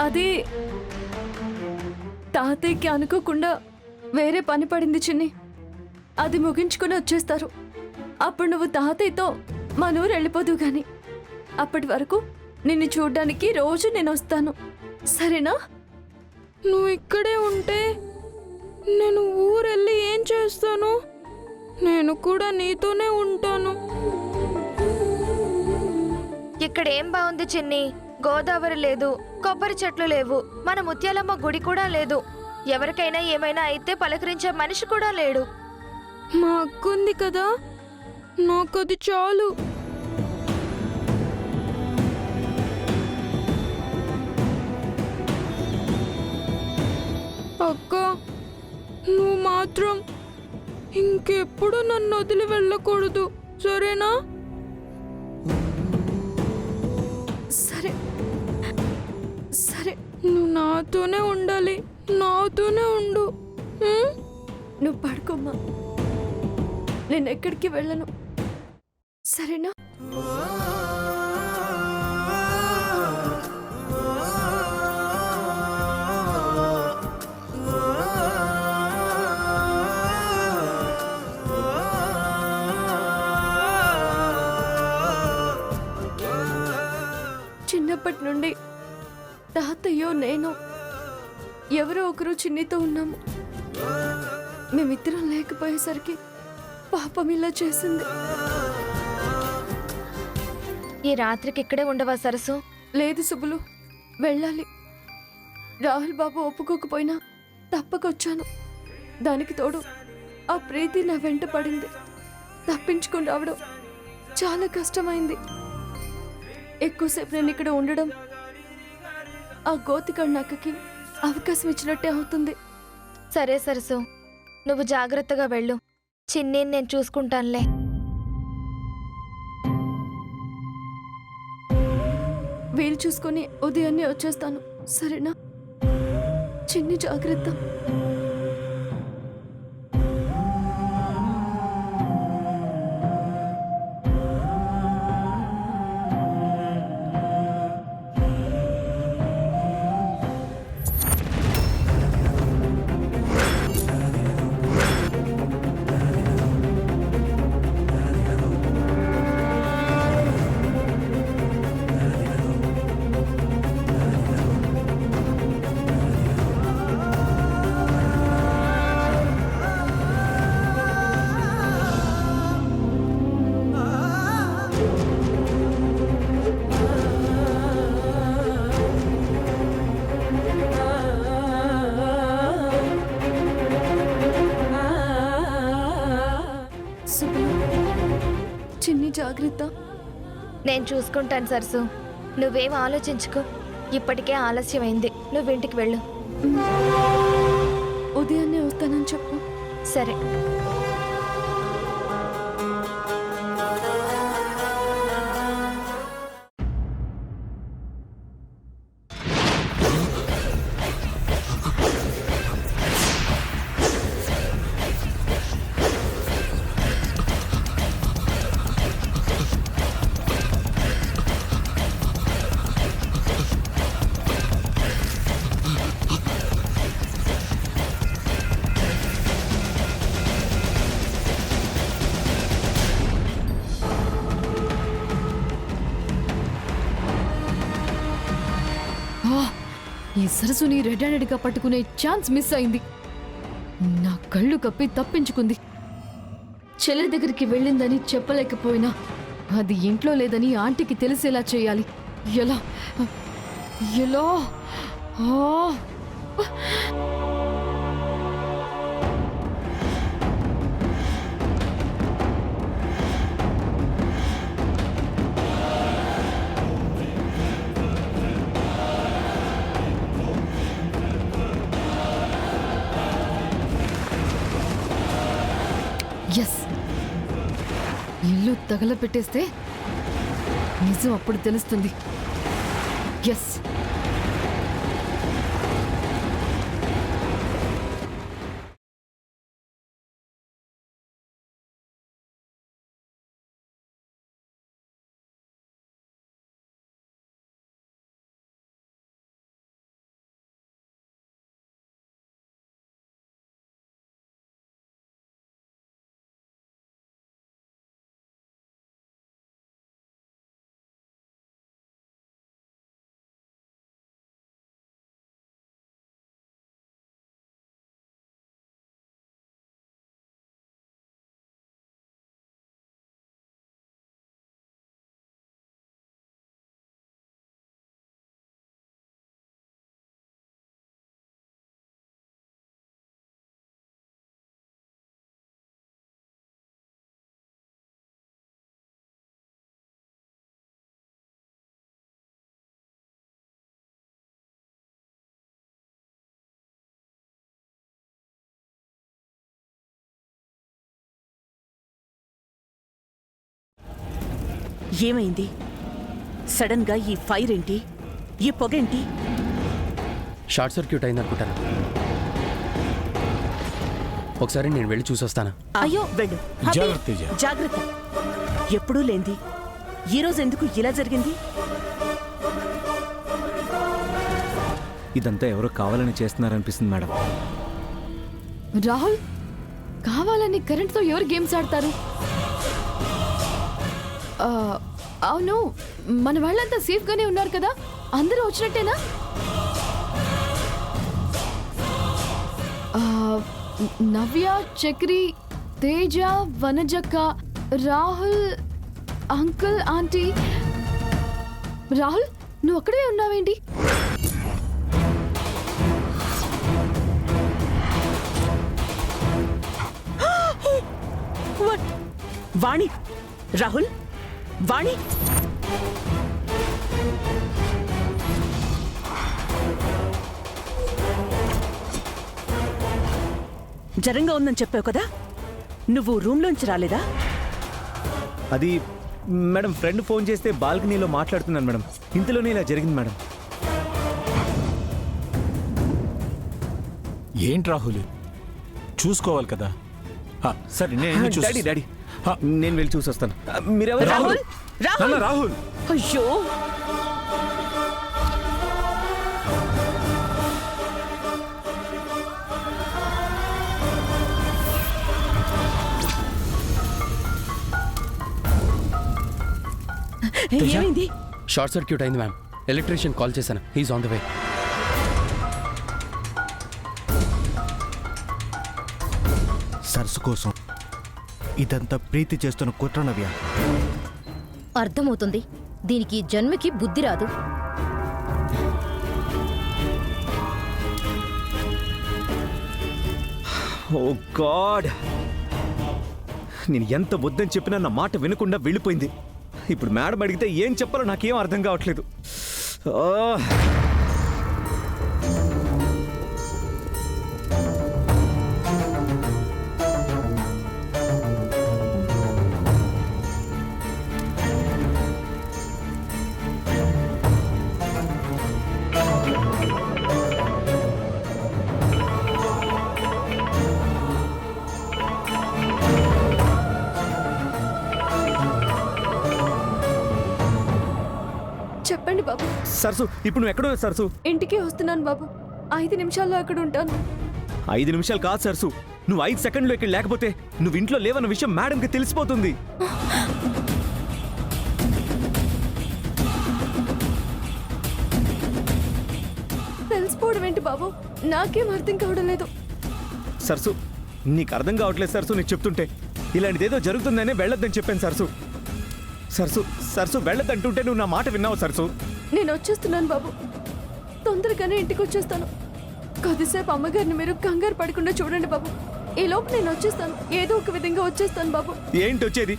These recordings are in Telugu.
అది తాతయ్యకి అనుకోకుండా వేరే పని పడింది చిన్ని. అది ముగించుకుని వచ్చేస్తారు. అప్పుడు నువ్వు తాతయ్యతో మన ఊరు వెళ్ళిపోదువు గాని. అప్పటి వరకు నిన్ను చూడ్డానికి రోజు నేను వస్తాను, సరేనా? నువ్వు ఇక్కడే ఉంటే నేను ఊరెళ్ళి ఏం చేస్తాను? నేను కూడా నీతోనే ఉంటాను. ఇక్కడేం బాగుంది చిన్ని? గోదావరి లేదు, కొబ్బరి చెట్లు లేవు, మన ముత్యాలమ్మ గుడి కూడా లేదు. ఎవరికైనా ఏమైనా అయితే పలకరించే మనిషి కూడా లేడు. మా అక్క ఉంది కదా, నాకది చాలు. అక్క, నువ్వు మాత్రం ఇంకెప్పుడు నన్ను వదిలి వెళ్ళకూడదు, సరేనా? సరే సరే, నువ్వు నాతోనే ఉండాలి, నాతోనే ఉండు. నువ్వు పడుకోమ్మా, నేను ఎక్కడికి వెళ్ళను, సరేనా? చిన్నప్పటి నుండి తాతయ్యో నేను ఎవరో ఒకరు చిన్నితో ఉన్నాము. మేమిద్దరం లేకపోయేసరికి పాపం ఇలా చేసింది. ఈ రాత్రికి ఇక్కడే ఉండవా సరసు? లేదు సుబ్బులు, వెళ్ళాలి. రాహుల్ బాబు ఒప్పుకోకపోయినా తప్పకొచ్చాను. దానికి తోడు ఆ ప్రీతి నా వెంట పడింది. తప్పించుకుని రావడం చాలా కష్టమైంది. ఎక్కువసేపు నేను ఇక్కడ ఉండడం ఆ గోతికడు నక్కకి అవకాశం ఇచ్చినట్టే అవుతుంది. సరే సరసు, నువ్వు జాగ్రత్తగా వెళ్ళు. చిన్ని నేను చూసుకుంటానులే. వీలు చూసుకొని ఉదయాన్నే వచ్చేస్తాను, సరేనా? చిన్ని జాగ్రత్త. చిన్ని జాగ్రత్త. నేను చూసుకుంటాను సరసు, నువ్వేం ఆలోచించుకో. ఇప్పటికే ఆలస్యమైంది, నువ్వు ఇంటికి వెళ్ళు. ఉదయాన్నే వస్తానని చెప్పు. సరే. ఈ సరస్సుని రెడ్ హ్యాండెడ్గా పట్టుకునే ఛాన్స్ మిస్ అయింది. నా కళ్ళు కప్పి తప్పించుకుంది. చెల్లె దగ్గరికి వెళ్ళిందని చెప్పలేకపోయినా అది ఇంట్లో లేదని ఆంటీకి తెలిసేలా చేయాలి. ఎలా ఎలా ఎస్, ఇల్లు తగలపెట్టేస్తే నిజం అప్పుడు తెలుస్తుంది. ఎస్. ఏమైంది? సడన్ గా ఈ ఫైర్ ఏంటి? ఈ పొగేంటి? షార్ట్ సర్క్యూట్ అయింది అనుకుంటాను. ఒకసారి నేను వెళ్ళి చూసొస్తాను. అయ్యో వెళ్ళు. అబ్బే, జాగ్రత్త. ఎప్పుడూ లేంది ఈరోజు ఎందుకు ఇలా జరిగింది? ఇదంతా ఎవరో కావాలని చేస్తున్నారనిపిస్తుంది మేడం. రాహుల్, కావాలని కరెంట్తో ఎవరు గేమ్స్ ఆడతారు? ఆ, అవును, మన వాళ్ళంతా సేఫ్గానే ఉన్నారు కదా? అందరూ వచ్చినట్టేనా? ఆ, నవ్య, చక్రి, తేజ, వనజక్క, రాహుల్, అంకుల్, ఆంటీ. రాహుల్, నువ్వు అక్కడే ఉన్నావేంటి? వాణి, రాహుల్, వాణి. జ్వరంగా ఉందని చెప్పావు కదా, నువ్వు రూమ్లోంచి రాలేదా? అది మేడం, ఫ్రెండ్ ఫోన్ చేస్తే బాల్కనీలో మాట్లాడుతున్నాను మేడం. ఇంతలోనే ఇలా జరిగింది మేడం. ఏంటి రాహుల్, చూసుకోవాలి కదా. సరే నేను డాడీ డాడీ నేను వెళ్ళి చూసి వస్తాను. మీరెవరు? రాహుల్, రాహుల్, రాహుల్, అయ్యో. ఏమైంది? షార్ట్ సర్క్యూట్ అయింది మ్యామ్. ఎలక్ట్రీషియన్ కాల్ చేశాను. He's on the way. సరస్సు కోసం ఇదంతా ప్రీతి చేస్తున్న కుట్ర నవ్య. అర్థమవుతుంది, దీనికి జన్మకి బుద్ధి రాదు. ఓ గాడ్, నేను ఎంత వద్దని చెప్పినా నా మాట వినకుండా వెళ్ళిపోయింది. ఇప్పుడు మేడం అడిగితే ఏం చెప్పాలో నాకేం అర్థం కావట్లేదు. చెప్పండి బాబు. సరసు, ఇప్పుడు నువ్వు ఎక్కడో సరసు? ఇంటికి వస్తున్నాను బాబు. 5 నిమిషాల్లో అక్కడ ఉంటాను. 5 నిమిషాలు కాదు సరసు, నువ్వు 5 సెకండ్లో ఇక్కడ లేకపోతే నువ్వు ఇంట్లో లేవన్న విషయం మేడంకి తెలిసిపోతుంది. తెలిసిపోవడం ఏంటి బాబు? నాకేం అర్థం కావడం లేదు. సరసు, నీకు అర్థం కావట్లేదు సరసు. నీకు చెప్తుంటే ఇలాంటిదేదో జరుగుతుందనే వెళ్ళొద్దని చెప్పాను సరసు. సరసు సరసు వెళ్ళొద్దంటుంటే నువ్వు నా మాట విన్నావు సరసు. నేను వచ్చేస్తున్నాను బాబు. తొందరగానే ఇంటికి వచ్చేస్తాను. కొద్దిసేపు అమ్మగారిని మీరు కంగారు పడకుండా చూడండి బాబు. ఈ లోపు నేను వచ్చేస్తాను. ఏదో ఒక విధంగా వచ్చేస్తాను బాబు. ఏంటి వచ్చేది?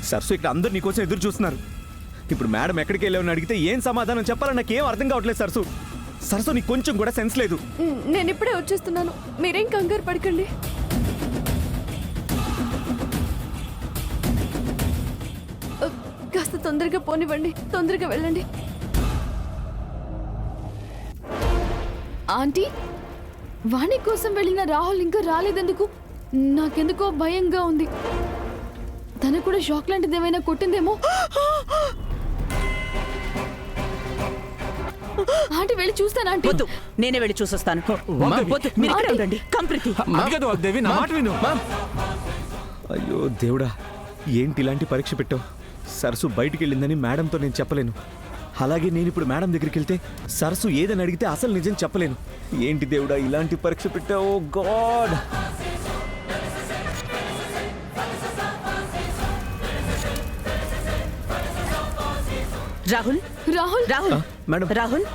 సరసు, ఇక్కడ అందరు నీకోసం ఎదురు చూస్తున్నారు. ఇప్పుడు మేడం ఎక్కడికి వెళ్ళావని అడిగితే ఏం సమాధానం చెప్పాలో నాకేం అర్థం కావట్లేదు సరసు. సరసు, నీకు కొంచెం కూడా సెన్స్ లేదు. నేను ఇప్పుడే వచ్చేస్తున్నాను. మీరేం కంగారు పడకండి. కాస్త తొందరగా పోనివ్వండి. తొందరగా వెళ్ళండి. ఆంటీ, వాణి కోసం వెళ్ళిన రాహుల్ ఇంకా రాలేదెందుకు? నాకెందుకో భయంగా ఉంది. తన కూడా షాక్ లాంటిది ఏమైనా కొట్టిందేమో. ఆంటీ, వెళ్ళి చూస్తాను. ఆంటీ, వద్దు, నేనే వెళ్ళి చూసొస్తాను. వద్దు, మీరు ఇక్కడే ఉండండి. కంప్రీతి, దేవి, నా మాట విను. అయ్యో దేవుడా, ఏంటి ఇలాంటి పరీక్ష పెట్టావు? సరసు బయటికి వెళ్ళిందని మేడంతో నేను చెప్పలేను. అలాగే నేను ఇప్పుడు మేడం దగ్గరికి వెళ్తే సరసు ఏదని అడిగితే అసలు నిజం చెప్పలేను. ఏంటి దేవుడా ఇలాంటి పరీక్ష పెట్టావు? Oh God. Rahul, Rahul, Rahul, madam. Rahul,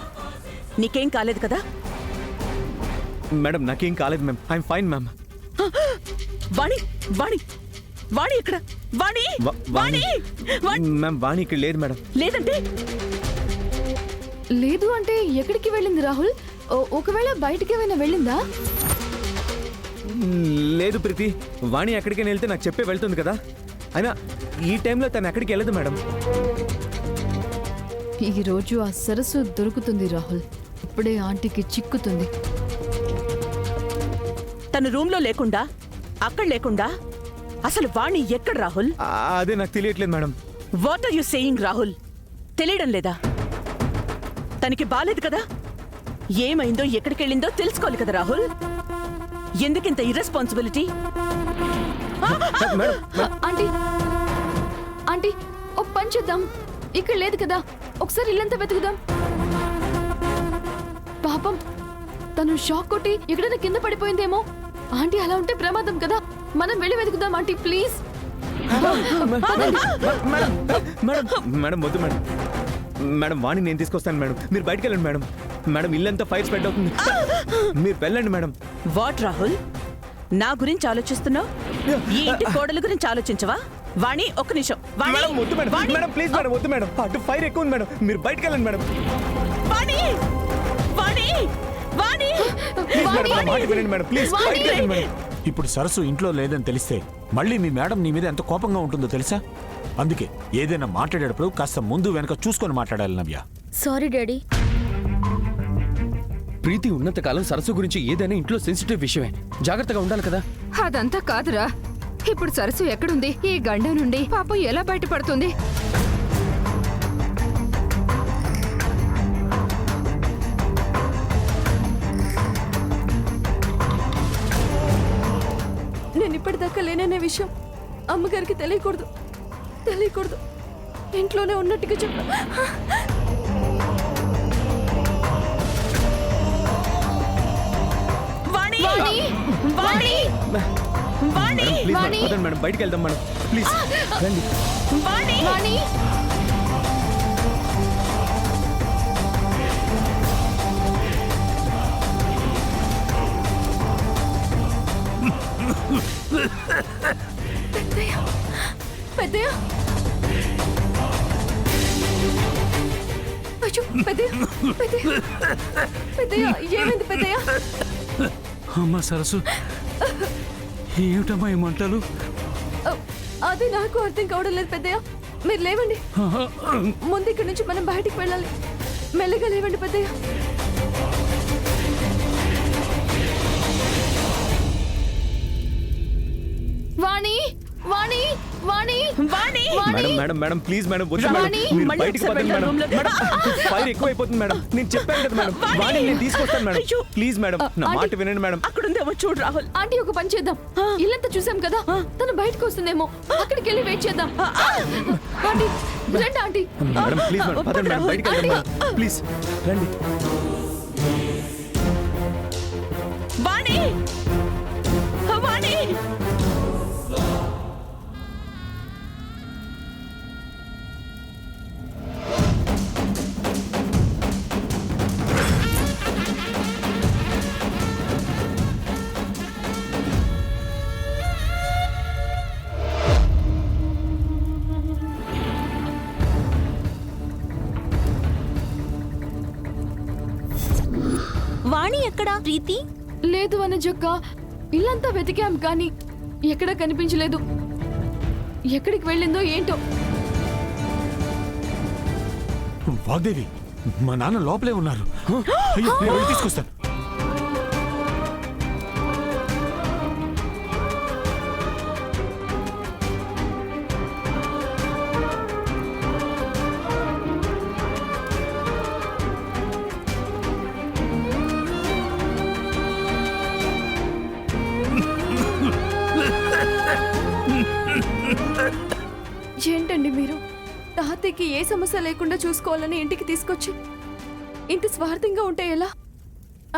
నీకేం కాలేదు కదా? మేడం, నాకేం కాలేదు ma'am. I'm fine ma'am. Vani, Vani, Vani ఇక్కడ. వాణి, వాణి, మ్యామ్, వాణి ఇక్కడ లేదు మేడం. లేదంటే లేదు అంటే ఎక్కడికి వెళ్ళింది రాహుల్? ఒకవేళ బయటికి ఏమైనా వెళ్ళిందా? లేదు ప్రీతి, వాణి ఎక్కడికైనా వెళ్తే నాకు చెప్పే వెళ్తుంది కదా. అయినా ఈ టైంలో తను ఎక్కడికి వెళ్ళదు మేడం. ఈ రోజు ఆ సరస్సు దొరుకుతుంది రాహుల్. ఇప్పుడే ఆంటీకి చిక్కుతుంది. తను రూమ్లో లేకుండా, అక్కడ లేకుండా అసలు వాణి ఎక్కడ రాహుల్? అదే నాకు తెలియట్లేదు madam. What are you saying Rahul? తెలియడం లేదా? తనకి బాలేదు కదా? ఏమైందో ఎక్కడికెళ్ళిందో తెలుసుకోవాలి కదా రాహుల్? ఎందుకింత ఇర్రెస్పాన్సిబిలిటీ? ఆంటీ ఆంటీ ఒక పని చేద్దాం. ఇక్కడ లేదు కదా, ఒకసారి ఇల్లంతా వెతుకుదాం. పాపం తను షాక్ కొట్టి ఎక్కడైనా కింద పడిపోయిందేమో. ఆంటీ అలా ఉంటే ప్రమాదం కదా. మనం వెళ్ళి వెతుకుదాం ఆంటీ, ప్లీజ్. మేడం వద్దు మేడం. మేడం వాణి నేను తీసుకొస్తాను మేడం. మీరు బయటకు వెళ్ళండి మేడం. మేడం ఇల్లంతా ఫైర్ స్ప్రెడ్ అవుతుంది. మీరు వెళ్ళండి మేడం. వాట్ రాహుల్, నా గురించి ఆలోచిస్తున్నావు? ఈ ఇంటి కోడల గురించి ఆలోచించవా? వాణి ఒక్క నిమిషం. మేడం వద్దు మేడం. మేడం ప్లీజ్ మేడం వద్దు మేడం. అటు ఫైర్ ఎక్కువ ఉంది మేడం. మీరు బయటకు వెళ్ళండి madam. Vani Vani Vani please madam నా మాట వినండి మేడం. ప్లీజ్ బయటకు వెళ్ళండి మేడం. ఇప్పుడు సరస్సు ఇంట్లో లేదని తెలిస్తే మళ్ళీ మీ మేడం నీ మీద ఎంత కోపంగా ఉంటుందో తెలుసా? అందుకే ఏదైనా మాట్లాడేటప్పుడు కాస్త ముందు వెనక చూసుకొని మాట్లాడాలి నవ్య. Sorry daddy. ప్రీతి ఉన్నంతకాలం సరస్సు గురించి ఏదైనా ఇంట్లో సెన్సిటివ్ విషయమే. జాగ్రత్తగా ఉండాలి కదా. అదంతా కాదురా. ఇప్పుడు సరస్సు ఎక్కడుంది? ఈ గండ నుండి పాపం ఎలా బయటపడుతుంది? నేను ఇప్పటిదాకా లేననే విషయం అమ్మగారికి తెలియకూడదు. ఇంట్లోనే ఉన్నట్టుగా చెప్ప. వాణి వాణి వాణి ప్లీజ్ మేడం వద్దండి మేడం. బయటకు వెళ్దాం మేడం. ప్లీజ్ రండి. వాణి వాణి పెద్దయ్య, అయ్యో పెద్దయ్య ఏమైంది పెద్దయ్య? అమ్మా సరస్సు, ఏమిటమ్మా ఈ మంటలు? అది నాకు అర్థం కావడం లేదు పెద్దయ్య. మీరు లేవండి. ముందు ఇక్కడి నుంచి మనం బయటికి వెళ్ళాలి. మెల్లగా లేవండి పెద్దయ్య. Vani Vani Vani Vani madam madam madam please madam వద్దు మేడం. వాణి, మీరు మళ్ళీ బయటికి ఒకసారి పదండి మేడం. వెళ్ళాలి మేడం ఫైర్ ఎక్కువైపోతుంది మేడం. నేను చెప్పాను కదా మేడం. వాణి నేను తీసుకొస్తాను మేడం. అయ్యో. ప్లీజ్ మేడం నా మాట వినండి మేడం. అక్కడుందేమో చూడు రాహుల్. ఆంటీ ఒక పని చేద్దాం. ఇల్లంతా చూసాం కదా, తను బయటకు వస్తుందేమో. అక్కడికి వెళ్ళి వెయిట్ చేద్దాం. ఆంటీ రండి ఆంటీ. మేడం ప్లీజ్ మేడం పదండి మేడం. బయటికి వెళ్దాం మేడం. ప్లీజ్ రండి. వాణి వాణి వాణి ఎక్కడా? ప్రీతి లేదు వనజక్క, ఇల్లంతా వెతికాం కానీ ఎక్కడా కనిపించలేదు. ఎక్కడికి వెళ్ళిందో ఏంటో. వాగ్దేవి, మా నాన్న లోపలే ఉన్నారు. అయ్యో, నేను వెళ్ళి తీసుకొస్తాను. ఏంటండి మీరు? తాతయ్యకి ఏ సమస్య లేకుండా చూసుకోవాలని ఇంటికి తీసుకొచ్చి ఇంటి స్వార్థంగా ఉంటే ఎలా?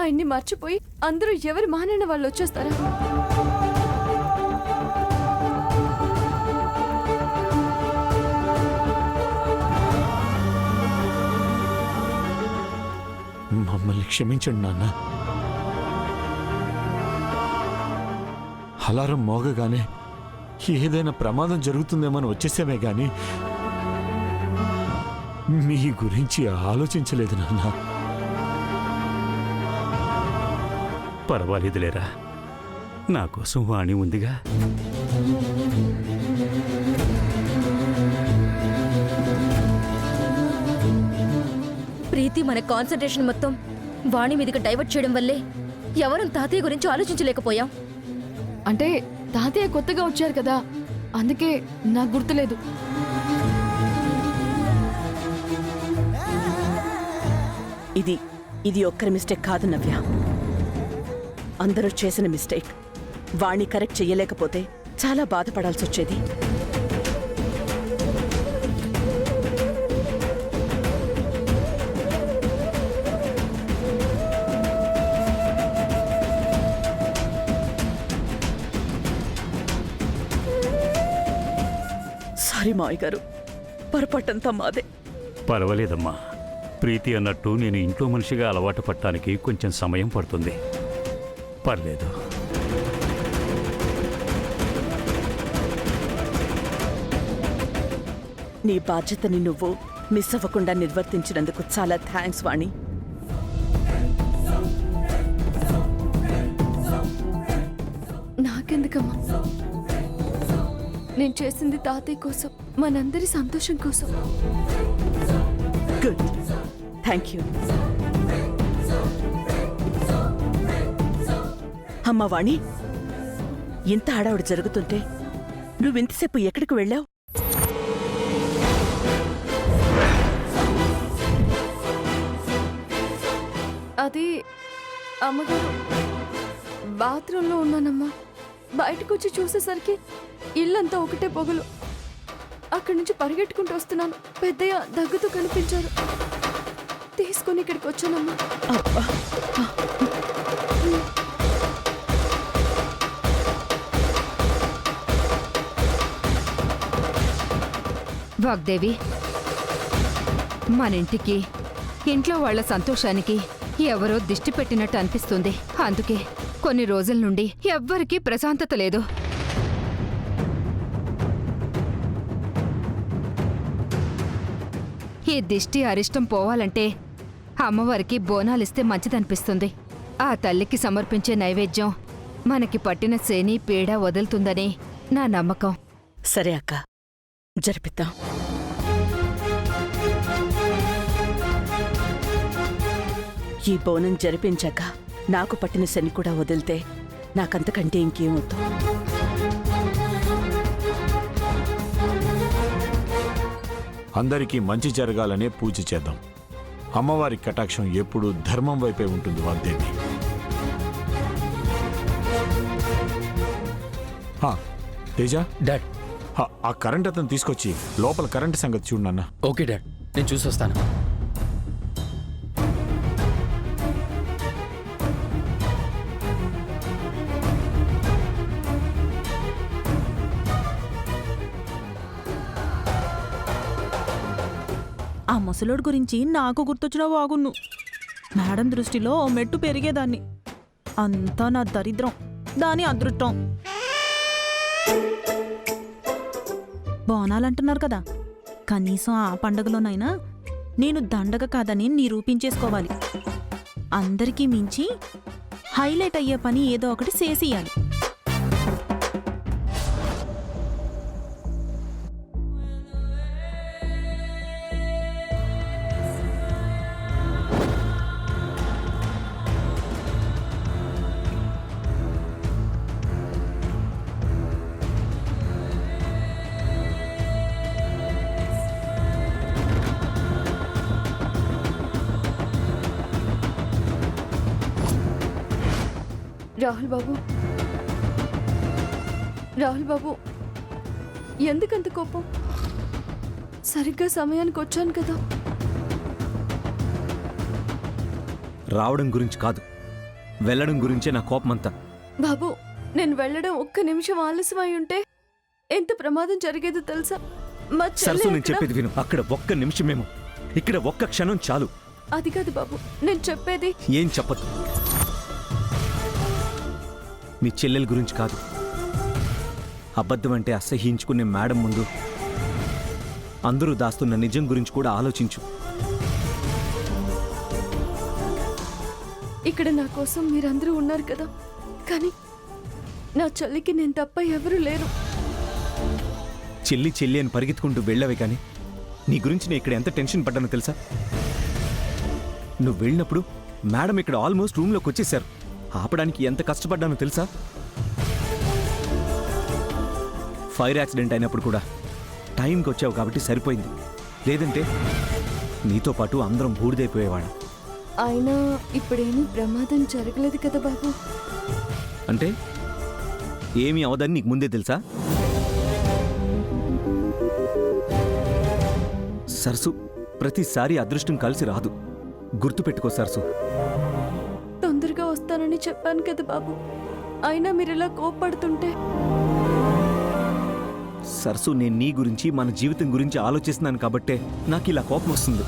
ఆయన్ని మర్చిపోయి అందరూ ఎవరి మానైన వాళ్ళు వచ్చేస్తారా? మమ్మల్ని క్షమించండి నాన్న. అలారం మోగగానే ఏదైనా ప్రమాదం జరుగుతుందేమని వచ్చేసామే గాని మీ గురించి ఆలోచించలేదు నాన్న. పర్వాలేదులేరా, నా కోసం వాణి ఉందిగా. ప్రీతి మన కాన్సన్ట్రేషన్ మొత్తం వాణి మీదకి డైవర్ట్ చేయడం వల్లే ఎవరం తాతయ్య గురించి ఆలోచించలేకపోయాం. అంటే తాతయ్య కొత్తగా వచ్చారు కదా, అందుకే నాకు గుర్తులేదు. ఇది ఒక్కరి మిస్టేక్ కాదు నవ్య, అందరూ చేసిన మిస్టేక్. వాణ్ణి కరెక్ట్ చెయ్యలేకపోతే చాలా బాధపడాల్సి వచ్చేది. సారీ మావయ్య గారు, పొరపాటంతా మాదే. పర్వాలేదమ్మా. ప్రీతి అన్నట్టు నేను ఇంట్లో మనిషిగా అలవాటు పడటానికి కొంచెం సమయం పడుతుంది. పర్లేదు. నీ బాధ్యతని నువ్వు మిస్ అవ్వకుండా నిర్వర్తించినందుకు చాలా థ్యాంక్స్ వాణి. నాకెందుకమ్మా? నేను చేసింది తాతయ్య కోసం, మనందరి సంతోషం కోసం. Good, thank you. అమ్మ వాణి, ఇంత హడావుడి జరుగుతుంటే నువ్వింతసేపు ఎక్కడికి వెళ్ళావు? అది అమ్మగారు, బాత్రూంలో ఉన్నానమ్మా. బయటకు వచ్చి చూసేసరికి ఇల్లంతా ఒకటే పొగలు. అక్కడి నుంచి పరిగెట్టుకుంటూ వస్తున్నాను. పెద్దయ్య దగ్గుతూ కనిపించారు. తీసుకొని ఇక్కడికి వచ్చానమ్మా. అబ్బా, వాగ్దేవి, మన ఇంటికి, ఇంట్లో వాళ్ళ సంతోషానికి ఎవరో దిష్టి పెట్టినట్టు అనిపిస్తుంది. అందుకే కొన్ని రోజుల నుండి ఎవ్వరికీ ప్రశాంతత లేదు. ఈ దిష్టి అరిష్టం పోవాలంటే అమ్మవారికి బోనాలిస్తే మంచిదనిపిస్తుంది. ఆ తల్లికి సమర్పించే నైవేద్యం మనకి పట్టిన శని పీడ వదులుతుందని నా నమ్మకం. సరే అక్క, జరిపిద్దాం. ఈ బోనం జరిపించాక నాకు పట్టిన శని కూడా వదిలితే నాకంతకంటే ఇంకేమవుతాం. అందరికీ మంచి జరగాలనే పూజ చేద్దాం. అమ్మవారి కటాక్షం ఎప్పుడూ ధర్మం వైపే ఉంటుంది వాగ్దేవి. తేజ, డాడ్, ఆ కరెంట్ అతను తీసుకొచ్చి లోపల కరెంట్ సంగతి చూడు నాన్న. ఓకే డాడ్, నేను చూసొస్తాను. ఆ ముసలోడు గురించి నాకు గుర్తొచ్చిన వాగున్ను. మేడం దృష్టిలో ఓ మెట్టు పెరిగేదాన్ని. అంతా నా దరిద్రం, దాని అదృష్టం. బోనాలంటున్నారు కదా, కనీసం ఆ పండగలోనైనా నేను దండగ కాదని నిరూపించేసుకోవాలి. అందరికీ మించి హైలైట్ అయ్యే పని ఏదో ఒకటి చేసేయాలి. రాహుల్ బాబు, రాహుల్ బాబు, ఎందుకంత కోపం? సరిగ్గా సమయానికి వచ్చాను కదా. రావడం గురించి కాదు, వెళ్ళడం గురించే నా కోపమంతా. బాబు, నేను వెళ్ళడం ఒక్క నిమిషం ఆలస్యమై ఉంటే ఎంత ప్రమాదం జరిగేదో తెలుసా? మా చెల్లి సరస్సు, నేను ఎక్కడ? చెప్పేది విను. అక్కడ ఒక్క నిమిషమేమో, ఇక్కడ ఒక్క క్షణం చాలు. అది కాదు బాబు, నేను చెప్పేది. ఏం చెప్పదు. మీ చెల్లెల గురించి కాదు, అబద్ధం అంటే అసహ్యించుకునే మేడం ముందు అందరూ దాస్తున్న నిజం గురించి కూడా ఆలోచించు. ఇక్కడ నా కోసం మీరందరూ ఉన్నారు కదా, కానీ నా చెల్లికి నేను తప్ప ఎవరూ లేరు. చెల్లి చెల్లి అని పరిగెత్తుకుంటూ వెళ్ళావే కానీ నీ గురించి నేను ఇక్కడ ఎంత టెన్షన్ పడ్డానో తెలుసా? నువ్వు వెళ్ళినప్పుడు మేడం ఇక్కడ ఆల్మోస్ట్ రూమ్లోకి వచ్చేసారు. ఆపడానికి ఎంత కష్టపడ్డానో తెలుసా? ఫైర్ యాక్సిడెంట్ అయినప్పుడు కూడా టైంకి వచ్చావు కాబట్టి సరిపోయింది. లేదంటే నీతో పాటు అందరం బూడిదైపోయేవాళ్ళం. అయినా ఇప్పుడేమీ ప్రమాదం జరగలేదు కదా బాబు. అంటే ఏమీ అవదని నీకు ముందే తెలుసా? సరసు, ప్రతిసారి అదృష్టం కలిసి రాదు. గుర్తుపెట్టుకో సరసు. తొందరగా వస్తానని చెప్పాను కదా బాబు, అయినా మీరు ఇలా కోప్పడుతుంటే. సరసు, నేను నీ గురించి మన జీవితం గురించి ఆలోచిస్తున్నాను కాబట్టే నాకు ఇలా కోపం వస్తుంది.